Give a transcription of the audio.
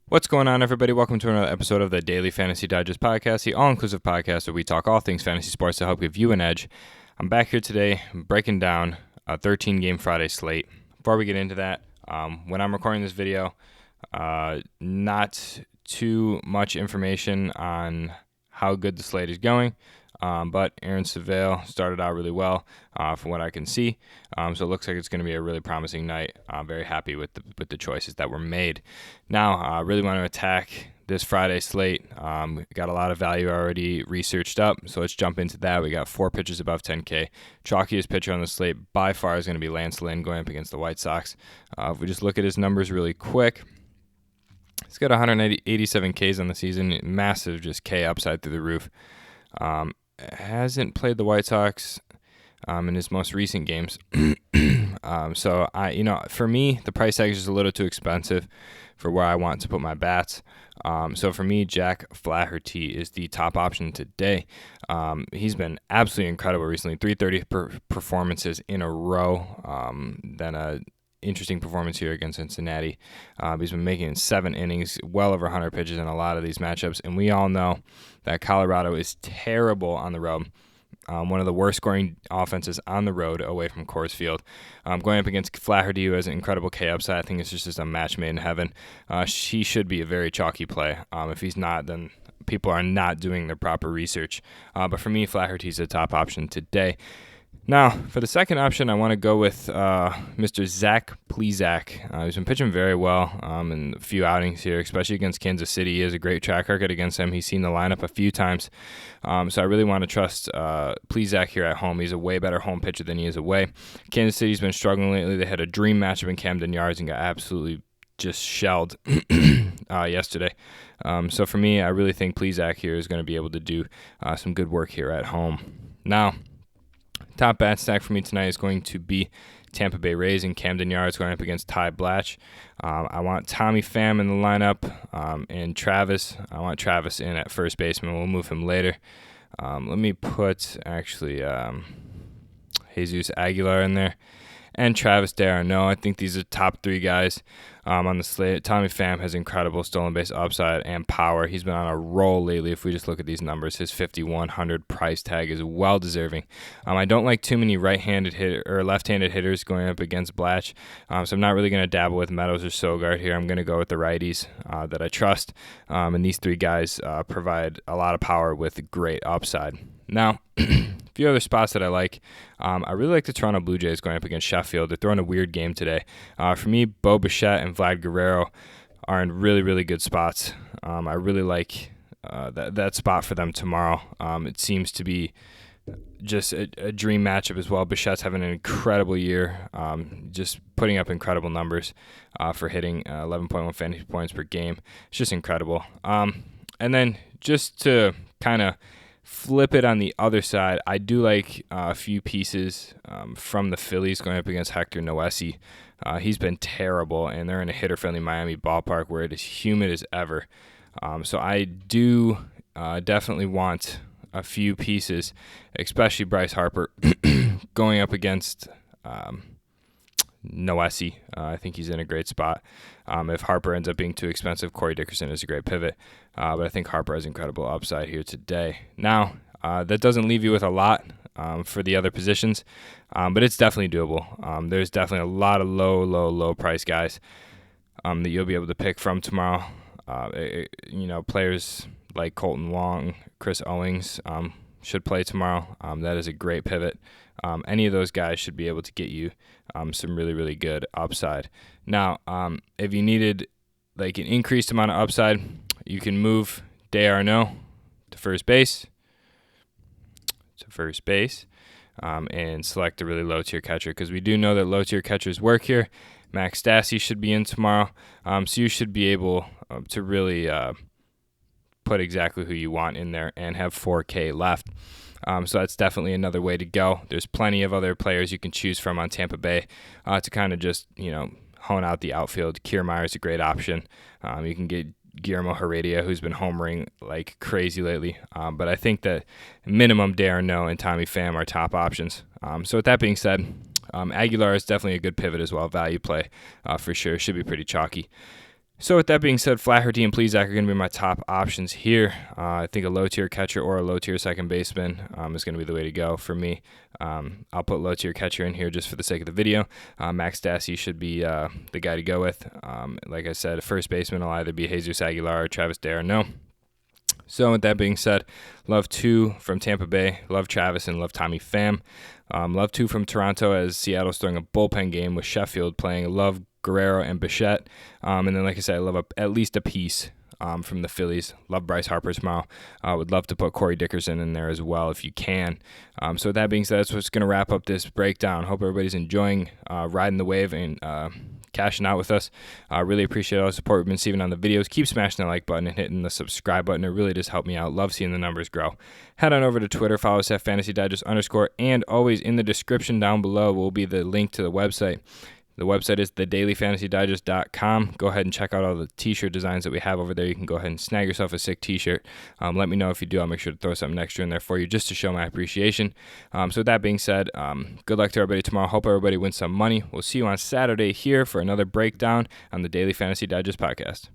What's going on, everybody? Welcome to another episode of the Daily Fantasy Digest Podcast, the all-inclusive podcast where we talk all things fantasy sports to help give you an edge. I'm back here today breaking down a 13-game Friday slate. Before we get into that, when I'm recording this video, not too much information on how good the slate is going, but Aaron Seville started out really well from what I can see. So it looks like it's going to be a really promising night. I'm very happy with the choices that were made. Now, I really want to attack this Friday slate. Got a lot of value already researched up, so let's jump into that. We got 4 pitchers above 10K. Chalkiest pitcher on the slate by far is going to be Lance Lynn going up against the White Sox. If we just look at his numbers really quick, he's got 187 Ks on the season, massive just K upside through the roof. Hasn't played the White Sox in his most recent games. So for me, the price tag is just a little too expensive for where I want to put my bats. So for me, Jack Flaherty is the top option today. He's been absolutely incredible recently. 330 performances in a row. Then a interesting performance here against Cincinnati. He's been making 7 innings, well over 100 pitches in a lot of these matchups, and we all know that Colorado is terrible on the road. One of the worst scoring offenses on the road away from Coors Field. Going up against Flaherty, who has an incredible K upside, I think it's just a match made in heaven. He should be a very chalky play. If he's not, then people are not doing their proper research. But for me, Flaherty's the top option today. Now, for the second option, I want to go with Mr. Zach Plesac. He's been pitching very well in a few outings here, especially against Kansas City. He has a great track record against them. He's seen the lineup a few times. So I really want to trust Plesac here at home. He's a way better home pitcher than he is away. Kansas City's been struggling lately. They had a dream matchup in Camden Yards and got absolutely just shelled yesterday. So for me, I really think Plesac here is going to be able to do some good work here at home. Now, top bat stack for me tonight is going to be Tampa Bay Rays in Camden Yards going up against Ty Blatch. I want Tommy Pham in the lineup and Travis. I want Travis in at first baseman. We'll move him later. Let me put actually Jesus Aguilar in there and Travis d'Arnaud. I think these are top 3 guys on the slate. Tommy Pham has incredible stolen base upside and power. He's been on a roll lately. If we just look at these numbers, his 5,100 price tag is well deserving. I don't like too many right-handed or left-handed hitters going up against Blatch, so I'm not really going to dabble with Meadows or Sogard here. I'm going to go with the righties that I trust, and these 3 guys provide a lot of power with great upside. Now, a few other spots that I like. I really like the Toronto Blue Jays going up against Sheffield. They're throwing a weird game today. For me, Bo Bichette and Vlad Guerrero are in really, really good spots. I really like that spot for them tomorrow. It seems to be just a dream matchup as well. Bichette's having an incredible year, just putting up incredible numbers for hitting 11.1 fantasy points per game. It's just incredible. And then just to kind of flip it on the other side, I do like a few pieces from the Phillies going up against Hector Noesi. He's been terrible, and they're in a hitter-friendly Miami ballpark where it is humid as ever. So I do definitely want a few pieces, especially Bryce Harper going up against Noesi. I think he's in a great spot. If Harper ends up being too expensive, Corey Dickerson is a great pivot. But I think Harper has incredible upside here today. Now, that doesn't leave you with a lot for the other positions, but it's definitely doable. There's definitely a lot of low price guys that you'll be able to pick from tomorrow. Players like Colton Wong, Chris Owings should play tomorrow. That is a great pivot. Any of those guys should be able to get you some really, really good upside. Now, if you needed like an increased amount of upside, you can move d'Arnaud to first base, and select a really low-tier catcher, because we do know that low-tier catchers work here. Max Stassi should be in tomorrow, so you should be able to really put exactly who you want in there and have 4K left. So that's definitely another way to go. There's plenty of other players you can choose from on Tampa Bay to kind of just, hone out the outfield. Kiermaier is a great option. You can get Guillermo Heredia, who's been homering like crazy lately. But I think that minimum d'Arnaud and Tommy Pham are top options. So with that being said, Aguilar is definitely a good pivot as well. Value play for sure. Should be pretty chalky. So with that being said, Flaherty and Plesac are going to be my top options here. I think a low-tier catcher or a low-tier second baseman is going to be the way to go for me. I'll put low-tier catcher in here just for the sake of the video. Max Stassi should be the guy to go with. Like I said, first baseman will either be Jesus Aguilar or Travis d'Arnaud. So with that being said, love 2 from Tampa Bay, love Travis, and love Tommy Pham. Love 2 from Toronto as Seattle's throwing a bullpen game with Sheffield playing. Love Guerrero and Bichette. And then, like I said, I love at least a piece from the Phillies. Love Bryce Harper tomorrow. Would love to put Corey Dickerson in there as well if you can. So with that being said, that's what's going to wrap up this breakdown. Hope everybody's enjoying riding the wave and cashing out with us. Really appreciate all the support we've been receiving on the videos. Keep smashing that like button and hitting the subscribe button. It really does help me out. Love seeing the numbers grow. Head on over to Twitter. Follow us at FantasyDigest_. And always in the description down below will be the link to the website. The website is thedailyfantasydigest.com. Go ahead and check out all the t-shirt designs that we have over there. You can go ahead and snag yourself a sick t-shirt. Let me know if you do. I'll make sure to throw something extra in there for you just to show my appreciation. So with that being said, good luck to everybody tomorrow. Hope everybody wins some money. We'll see you on Saturday here for another breakdown on the Daily Fantasy Digest podcast.